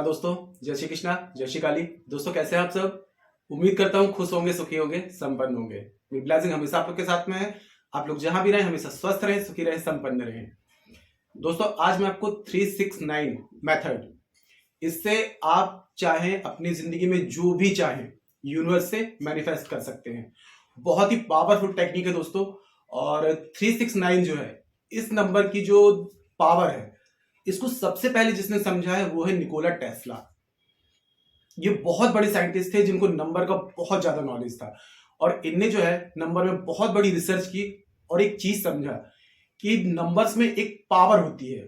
दोस्तों, जय श्री कृष्णा, जय श्री काली। दोस्तों कैसे हैं आप सब? उम्मीद करता हूँ खुश होंगे, सुखी होंगे, संपन्न होंगे। मेरी ब्लेसिंग हमेशा आप लोग के साथ में है। आप लोग जहां भी रहें हमेशा स्वस्थ रहें, सुखी रहें, संपन्न रहें। दोस्तों आज मैं आपको 369 मेथड, इससे आप चाहें अपनी जिंदगी में जो भी चाहें यूनिवर्स से मैनिफेस्ट कर सकते हैं। बहुत ही पावरफुल टेक्निक है दोस्तों। और 369 जो है, इस नंबर की जो पावर है, इसको सबसे पहले जिसने समझा है वो है निकोला टेस्ला। ये बहुत बड़े साइंटिस्ट थे जिनको नंबर का बहुत ज्यादा नॉलेज था, और इनने जो है नंबर में बहुत बड़ी रिसर्च की और एक चीज समझा कि नंबर्स में एक पावर होती है,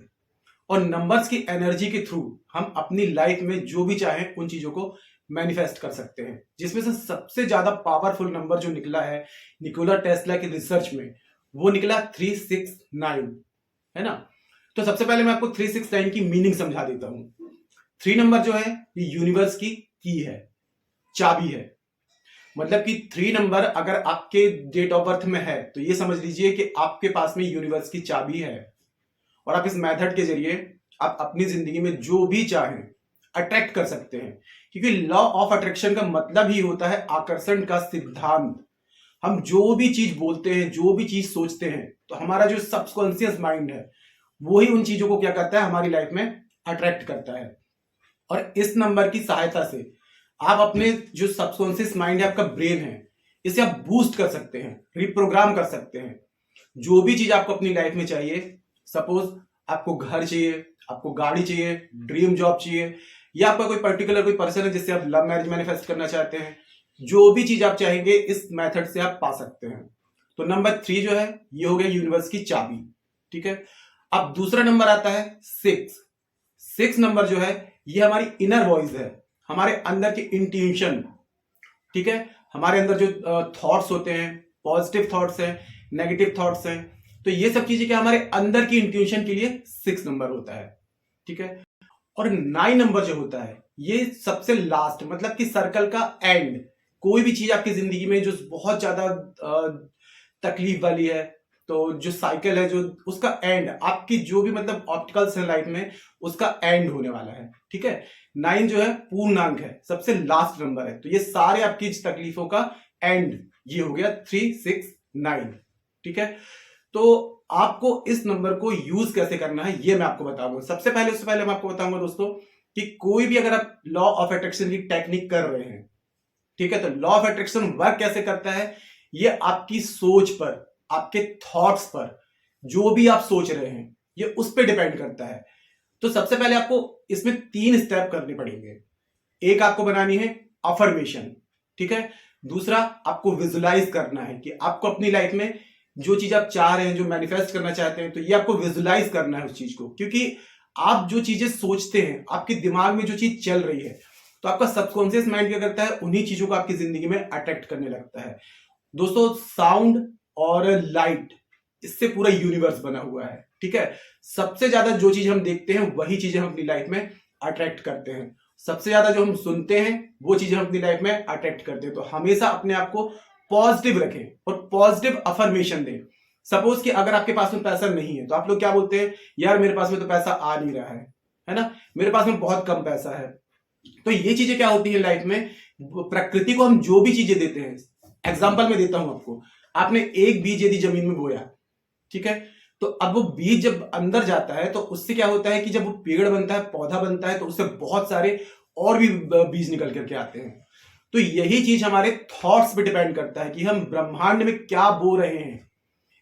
और नंबर्स की एनर्जी के थ्रू हम अपनी लाइफ में जो भी चाहें उन चीजों को मैनिफेस्ट कर सकते हैं। जिसमें से सबसे ज्यादा पावरफुल नंबर जो निकला है निकोला टेस्ला की रिसर्च में, वो निकला 369, है ना। तो सबसे पहले मैं आपको 369 की मीनिंग समझा देता हूं। 3 नंबर जो है ये यूनिवर्स की है, चाबी है। मतलब कि 3 नंबर अगर आपके डेट ऑफ बर्थ में है तो ये समझ लीजिए कि आपके पास में यूनिवर्स की चाबी है, और आप इस मेथड के जरिए आप अपनी जिंदगी में जो भी चाहें अट्रैक्ट कर सकते हैं। क्योंकि लॉ ऑफ अट्रैक्शन का मतलब ही होता है आकर्षण का सिद्धांत। हम जो भी चीज बोलते हैं, जो भी चीज सोचते हैं, तो हमारा जो सबकॉन्शियस माइंड है वो ही उन चीजों को क्या करता है, हमारी लाइफ में अट्रैक्ट करता है। और इस नंबर की सहायता से आप अपने जो सबकॉन्शियस माइंड है, आपका ब्रेन है, इसे आप बूस्ट कर सकते हैं, रिप्रोग्राम कर सकते हैं। जो भी चीज आपको अपनी लाइफ में चाहिए, सपोज आपको घर चाहिए, आपको गाड़ी चाहिए, ड्रीम जॉब चाहिए, या आपका कोई पर्टिकुलर कोई पर्सन है जिससे आप लव मैरिज मैनिफेस्ट करना चाहते हैं, जो भी चीज आप चाहेंगे इस मेथड से आप पा सकते हैं। तो नंबर 3 जो है ये हो गया यूनिवर्स की चाबी, ठीक है। अब दूसरा नंबर आता है 6 नंबर जो है ये हमारी इनर वॉइस है, हमारे अंदर की इंट्यूशन, ठीक है। हमारे अंदर जो थॉट्स होते हैं, पॉजिटिव थॉट्स हैं, नेगेटिव थॉट्स हैं, तो ये सब चीजें क्या हमारे अंदर की इंट्यूशन के लिए 6 नंबर होता है, ठीक है। और 9 नंबर जो होता है ये सबसे लास्ट, मतलब कि सर्कल का एंड। कोई भी चीज आपकी जिंदगी में जो बहुत ज्यादा तकलीफ वाली है, तो जो साइकिल है, जो उसका एंड, आपकी जो भी मतलब ऑप्टिकल्स है लाइफ में, उसका एंड होने वाला है, ठीक है। 9 जो है पूर्णांक है, सबसे लास्ट नंबर है, तो ये सारे आपकी तकलीफों का एंड ये हो गया 369, ठीक है। तो आपको इस नंबर को यूज कैसे करना है ये मैं आपको बताऊंगा। उससे पहले मैं आपको बताऊंगा दोस्तों कि कोई भी अगर आप लॉ ऑफ अट्रैक्शन की टेक्निक कर रहे हैं, ठीक है, तो लॉ ऑफ अट्रैक्शन वर्क कैसे करता है, ये आपकी सोच पर, आपके थॉट्स पर, जो भी आप सोच रहे हैं ये उस पर डिपेंड करता है। तो सबसे पहले आपको इसमें 3 स्टेप करने पड़ेंगे। एक आपको बनानी है अफर्मेशन, ठीक है। दूसरा आपको विजुलाइज करना है कि आपको अपनी लाइफ में जो चीज आप चाह रहे हैं, जो मैनिफेस्ट करना चाहते हैं, तो ये आपको विजुलाइज करना है उस चीज को। क्योंकि आप जो चीजें सोचते हैं, आपके दिमाग में जो चीज चल रही है, तो आपका सबकॉन्शियस माइंड क्या करता है, उन्हीं चीजों को आपकी जिंदगी में अट्रैक्ट करने लगता है। दोस्तों साउंड और लाइट, इससे पूरा यूनिवर्स बना हुआ है, ठीक है। सबसे ज्यादा जो चीज हम देखते हैं वही चीजें हम अपनी लाइफ में अट्रैक्ट करते हैं। सबसे ज्यादा जो हम सुनते हैं वो चीजें हम अपनी लाइफ में अट्रैक्ट करते हैं। तो हमेशा अपने आप को पॉजिटिव रखें और पॉजिटिव अफर्मेशन दें। सपोज कि अगर आपके पास में पैसा नहीं है तो आप लोग क्या बोलते हैं, यार मेरे पास में तो पैसा आ नहीं रहा है ना, मेरे पास में बहुत कम पैसा है। तो ये चीजें क्या होती है लाइफ में, प्रकृति को हम जो भी चीजें देते हैं, एग्जाम्पल में देता हूं आपको, आपने एक बीज यदि जमीन में बोया, ठीक है, तो अब वो बीज जब अंदर जाता है तो उससे क्या होता है कि जब वो पेड़ बनता है, पौधा बनता है, तो उससे बहुत सारे और भी बीज निकल करके आते हैं। तो यही चीज हमारे थॉट्स पे डिपेंड करता है कि हम ब्रह्मांड में क्या बो रहे हैं।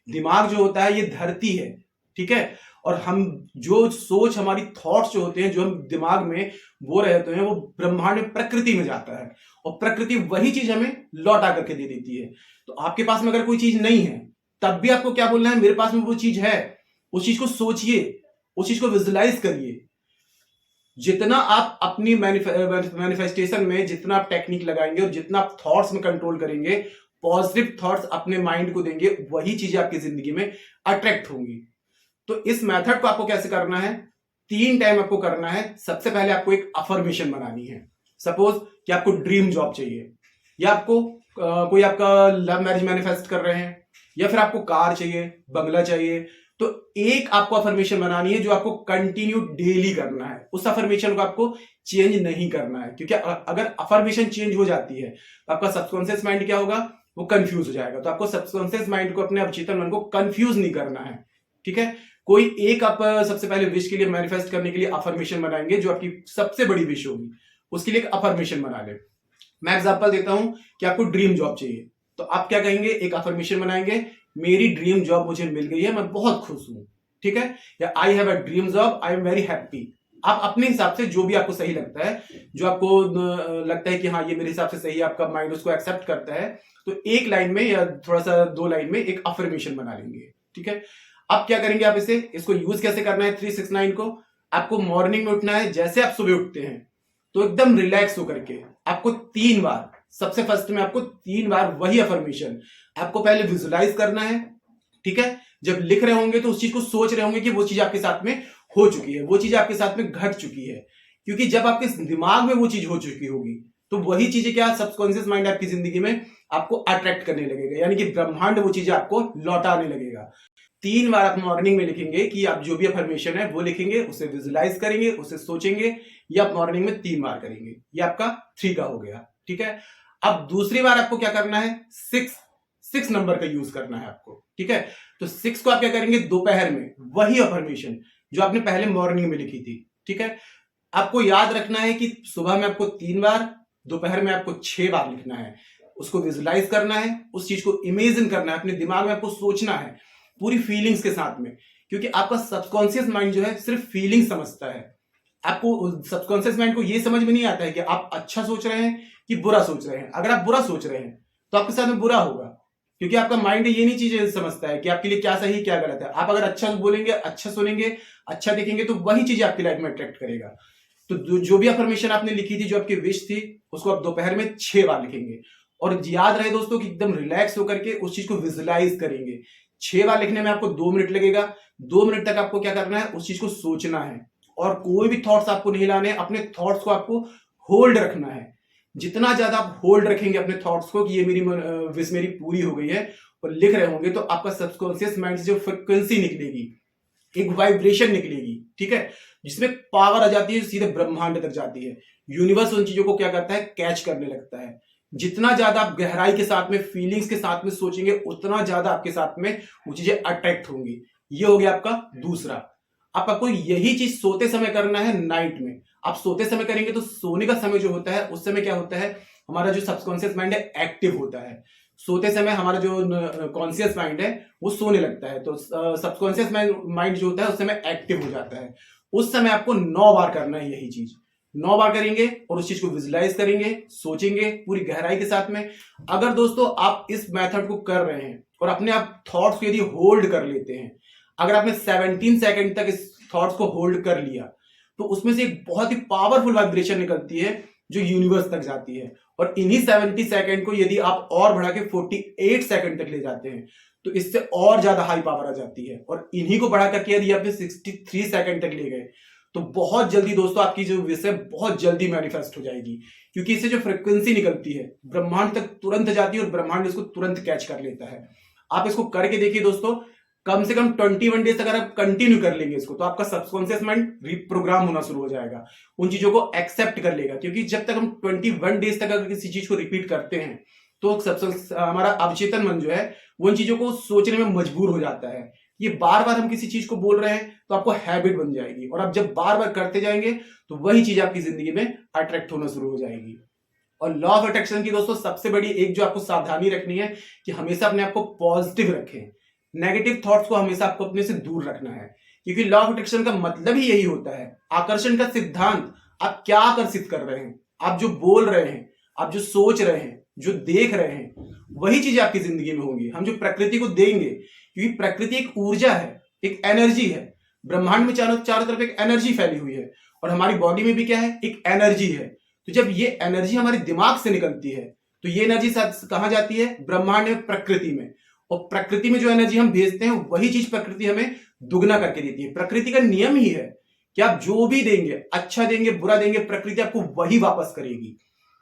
दिमाग जो होता है ये धरती है, ठीक है, और हम जो सोच, हमारी थॉट्स जो होते हैं, जो हम दिमाग में बो रहे होते हैं, वो ब्रह्मांड में प्रकृति में जाता है, और प्रकृति वही चीज हमें लौटा करके दे देती है। तो आपके पास में अगर कोई चीज नहीं है, तब भी आपको क्या बोलना है, मेरे पास में वो चीज है। उस चीज को सोचिए, उस चीज को विजुलाइज करिए। जितना आप अपनी मैनिफेस्टेशन में जितना आप टेक्निक लगाएंगे और जितना आप थॉट्स में कंट्रोल करेंगे, पॉजिटिव थॉट्स अपने माइंड को देंगे, वही चीजें आपकी जिंदगी में अट्रैक्ट होंगी। तो इस मेथड को आपको कैसे करना है, 3 टाइम आपको करना है। सबसे पहले आपको एक अफर्मेशन बनानी है। सपोज कि आपको ड्रीम जॉब चाहिए, या आपको कोई आपका लव मैरिज मैनिफेस्ट कर रहे हैं, या फिर आपको कार चाहिए, बंगला चाहिए, तो एक आपको अफर्मेशन बनानी है जो आपको कंटिन्यू डेली करना है। उस अफर्मेशन को आपको चेंज नहीं करना है, क्योंकि अगर अफर्मेशन चेंज हो जाती है तो आपका सबकॉन्शियस माइंड क्या होगा, वो कंफ्यूज हो जाएगा। तो आपको सबकॉन्शियस माइंड को, अपने अवचेतन मन को कंफ्यूज नहीं करना है, ठीक है। कोई एक आप सबसे पहले विश के लिए, मैनिफेस्ट करने के लिए अफर्मेशन बनाएंगे जो आपकी सबसे बड़ी विश होगी, उसके लिए एक अफर्मेशन बना ले। मैं एग्जांपल देता हूं कि आपको ड्रीम जॉब चाहिए, तो आप क्या कहेंगे, एक अफर्मेशन बनाएंगे, मेरी ड्रीम जॉब मुझे मिल गई है, मैं बहुत खुश हूं, ठीक है। या I have a dream job, I am very happy. आप अपने हिसाब से जो भी आपको सही लगता है, जो आपको लगता है कि हाँ ये मेरे हिसाब से सही है, आपका माइंड उसको एक्सेप्ट करता है, तो एक लाइन में या थोड़ा सा 2 लाइन में एक अफर्मेशन बना लेंगे, ठीक है। अब क्या करेंगे आप इसको यूज कैसे करना है 369 को, आपको मॉर्निंग में उठना है। जैसे आप सुबह उठते हैं तो एकदम रिलैक्स होकर के आपको 3 बार, सबसे फर्स्ट में आपको 3 बार वही अफर्मेशन आपको पहले विजुलाइज करना है, ठीक है। जब लिख रहे होंगे तो उस चीज को सोच रहे होंगे कि वो चीज आपके साथ में हो चुकी है, वो चीज आपके साथ में घट चुकी है, क्योंकि जब आपके दिमाग में वो चीज हो चुकी होगी तो वही चीजें क्या, सबकॉन्शियस माइंड आपकी जिंदगी में आपको अट्रैक्ट करने लगेगा, यानी कि ब्रह्मांड वो चीजें आपको लौटाने लगेगा। 3 बार आप मॉर्निंग में लिखेंगे कि आप जो भी अफर्मेशन है वो लिखेंगे, उसे विजुलाइज करेंगे, उसे सोचेंगे, या आप मॉर्निंग में 3 बार करेंगे। ये आपका 3 का हो गया, ठीक है। अब दूसरी बार आपको क्या करना है, 6 नंबर का यूज करना है आपको, ठीक है। तो 6 को आप क्या करेंगे, दोपहर में वही अफर्मेशन जो आपने पहले मॉर्निंग में लिखी थी, ठीक है। आपको याद रखना है कि सुबह में आपको 3 बार, दोपहर में आपको 6 बार लिखना है। उसको विजुलाइज करना है, उस चीज को इमेजिन करना है, अपने दिमाग में आपको सोचना है पूरी फीलिंग्स के साथ में, क्योंकि आपका सबकॉन्शियस माइंड जो है सिर्फ फीलिंग समझता है। आपको सबकॉन्शियस माइंड को यह समझ में नहीं आता है कि आप अच्छा सोच रहे हैं कि बुरा सोच रहे हैं। अगर आप बुरा सोच रहे हैं तो आपके साथ में बुरा होगा, क्योंकि आपका माइंड ये नहीं चीजें समझता है कि आपके लिए क्या सही क्या गलत है। आप अगर अच्छा बोलेंगे, अच्छा सुनेंगे, अच्छा देखेंगे, तो वही चीज आपकी लाइफ में अट्रैक्ट करेगा। तो जो भी अफर्मेशन आपने लिखी थी, जो आपकी विश थी, उसको आप दोपहर में 6 बार लिखेंगे। और याद रहे दोस्तों कि एकदम रिलैक्स होकर के उस चीज को विजुलाइज करेंगे। 6 बार लिखने में आपको 2 मिनट लगेगा। 2 मिनट तक आपको क्या करना है, उस चीज को सोचना है, और कोई भी थॉट्स आपको नहीं लाने। अपने थॉट्स को आपको होल्ड रखना है। जितना ज्यादा आप होल्ड रखेंगे अपने थॉट्स को कि ये मेरी विश मेरी पूरी हो गई है, और लिख रहे होंगे, तो आपका सबकॉन्शियस माइंड से जो फ्रिक्वेंसी निकलेगी, एक वाइब्रेशन निकलेगी, ठीक है, जिसमें पावर आ जाती है, सीधे ब्रह्मांड तक जाती है। यूनिवर्स उन चीजों को क्या करता है, कैच करने लगता है। जितना ज्यादा आप गहराई के साथ में, फीलिंग्स के साथ में सोचेंगे, उतना ज्यादा आपके साथ में वो चीजें अट्रैक्ट होंगी। ये हो गया आपका दूसरा। आपको यही चीज सोते समय करना है, नाइट में। आप सोते समय करेंगे तो सोने का समय जो होता है, उस समय क्या होता है, हमारा जो सबकॉन्शियस माइंड है एक्टिव होता है। सोते समय हमारा जो कॉन्शियस माइंड है वो सोने लगता है, तो सबकॉन्शियस माइंड जो होता है उस समय एक्टिव हो जाता है। उस समय आपको 9 बार करना है यही चीज। 9 बार करेंगे और उस चीज को विजुलाइज करेंगे, सोचेंगे पूरी गहराई के साथ में। अगर दोस्तों आप इस मेथड को कर रहे हैं और अपने आप थॉट्स को यदि होल्ड कर लेते हैं, अगर आपने 17 सेकंड तक इस थॉट्स को होल्ड कर लिया, तो उसमें से एक बहुत ही पावरफुल वाइब्रेशन निकलती है जो यूनिवर्स तक जाती है। और इन्हीं 70 सेकंड को यदि आप और बढ़ा के 48 सेकंड तक ले जाते हैं, तो इससे और ज्यादा हाई पावर आ जाती है। और इन्हीं को बढ़ा करके यदि आपने 63 सेकंड तक ले गए, तो बहुत जल्दी दोस्तों आपकी जो विश है बहुत जल्दी मैनिफेस्ट हो जाएगी, क्योंकि इससे जो फ्रिक्वेंसी निकलती है ब्रह्मांड तक तुरंत जाती है और ब्रह्मांड इसको तुरंत कैच कर लेता है। आप इसको करके देखिए दोस्तों, कम से कम 21 डेज अगर आप कंटिन्यू कर लेंगे इसको, तो आपका सबकॉन्शियस माइंड रिप्रोग्राम होना शुरू हो जाएगा, उन चीजों को एक्सेप्ट कर लेगा। क्योंकि जब तक हम 21 डेज तक अगर किसी चीज को रिपीट करते हैं, तो हमारा अवचेतन मन जो है वो उन चीजों को सोचने में मजबूर हो जाता है। ये बार बार हम किसी चीज को बोल रहे हैं तो आपको हैबिट बन जाएगी, और आप जब बार बार करते जाएंगे तो वही चीज आपकी जिंदगी में अट्रैक्ट होना शुरू हो जाएगी। और लॉ ऑफ अट्रैक्शन की दोस्तों सबसे बड़ी एक जो आपको सावधानी रखनी है कि हमेशा अपने आप को पॉजिटिव रखें। नेगेटिव थॉट्स को हमेशा आपको अपने से दूर रखना है, क्योंकि लॉ ऑफ अट्रैक्शन का मतलब ही यही होता है। आकर्षण का सिद्धांत, आप क्या आकर्षित कर रहे हैं, आप जो बोल रहे हैं, आप जो सोच रहे हैं, जो देख रहे हैं, वही चीजें आपकी जिंदगी में होंगी। हम जो प्रकृति को देंगे, क्योंकि प्रकृति एक ऊर्जा है, एक एनर्जी है। ब्रह्मांड में चारों तरफ एक एनर्जी फैली हुई है, और हमारी बॉडी में भी क्या है, एक एनर्जी है। तो जब ये एनर्जी हमारे दिमाग से निकलती है, तो ये एनर्जी कहां जाती है, ब्रह्मांड में, प्रकृति में। और प्रकृति में जो एनर्जी हम भेजते हैं, वही चीज प्रकृति हमें दुगना करके देती है। प्रकृति का नियम ही है कि आप जो भी देंगे, अच्छा देंगे, बुरा देंगे, प्रकृति आपको वही वापस करेगी।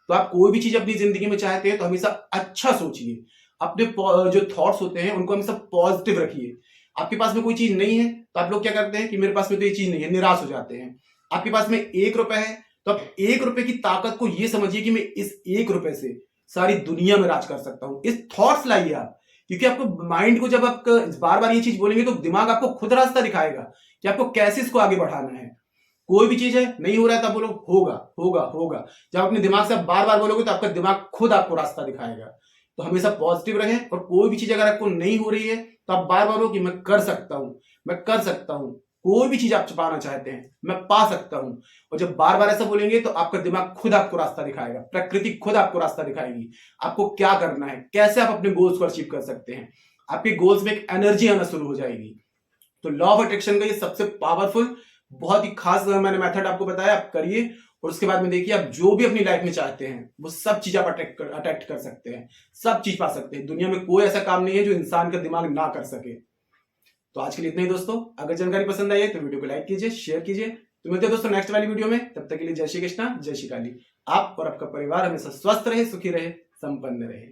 तो आप कोई भी चीज अपनी जिंदगी में चाहते हैं तो हमेशा अच्छा सोचिए। अपने जो थॉट्स होते हैं उनको हमेशा पॉजिटिव रखिए। आपके पास में कोई चीज नहीं है तो आप लोग क्या करते हैं कि मेरे पास में तो ये चीज नहीं है, निराश हो जाते हैं। आपके पास में 1 रुपए है तो आप 1 रुपए की ताकत को ये समझिए कि मैं इस 1 रुपए से सारी दुनिया में राज कर सकता हूं। इस थॉट्स लाइए आप, क्योंकि आपको माइंड को जब आप बार बार ये चीज बोलेंगे तो दिमाग आपको खुद रास्ता दिखाएगा कि आपको कैसे इसको आगे बढ़ाना है। कोई भी चीज है नहीं हो रहा है तो आप बोलो होगा होगा होगा। जब अपने दिमाग से आप बार बार बोलोगे तो आपका दिमाग खुद आपको रास्ता दिखाएगा। तो हमेशा पॉजिटिव रहें, और कोई भी चीज अगर आपको नहीं हो रही है तो आप बार बार बोलो कि मैं कर सकता हूं, मैं कर सकता हूं। कोई भी चीज आप पाना चाहते हैं मैं पा सकता हूं। और जब बार बार ऐसा बोलेंगे तो आपका दिमाग खुद आपको रास्ता दिखाएगा, प्रकृति खुद आपको रास्ता दिखाएगी आपको क्या करना है, कैसे आप अपने गोल्स को अचीव कर सकते हैं। आपके गोल्स में एक एनर्जी आना शुरू हो जाएगी। तो लॉ ऑफ अट्रैक्शन का ये सबसे पावरफुल बहुत ही खास मैंने मेथड आपको बताया, आप करिए और उसके बाद में देखिए आप जो भी अपनी लाइफ में चाहते हैं वो सब चीज आप अट्रैक्ट कर सकते हैं, सब चीज पा सकते हैं। दुनिया में कोई ऐसा काम नहीं है जो इंसान का दिमाग ना कर सके। तो आज के लिए इतना ही दोस्तों। अगर जानकारी पसंद आई है तो वीडियो को लाइक कीजिए, शेयर कीजिए। तो मिलते हैं दोस्तों नेक्स्ट वाली वीडियो में। तब तक के लिए जय श्री कृष्णा, जय श्री काली। आप और आपका परिवार हमेशा स्वस्थ रहे, सुखी रहे, संपन्न रहे।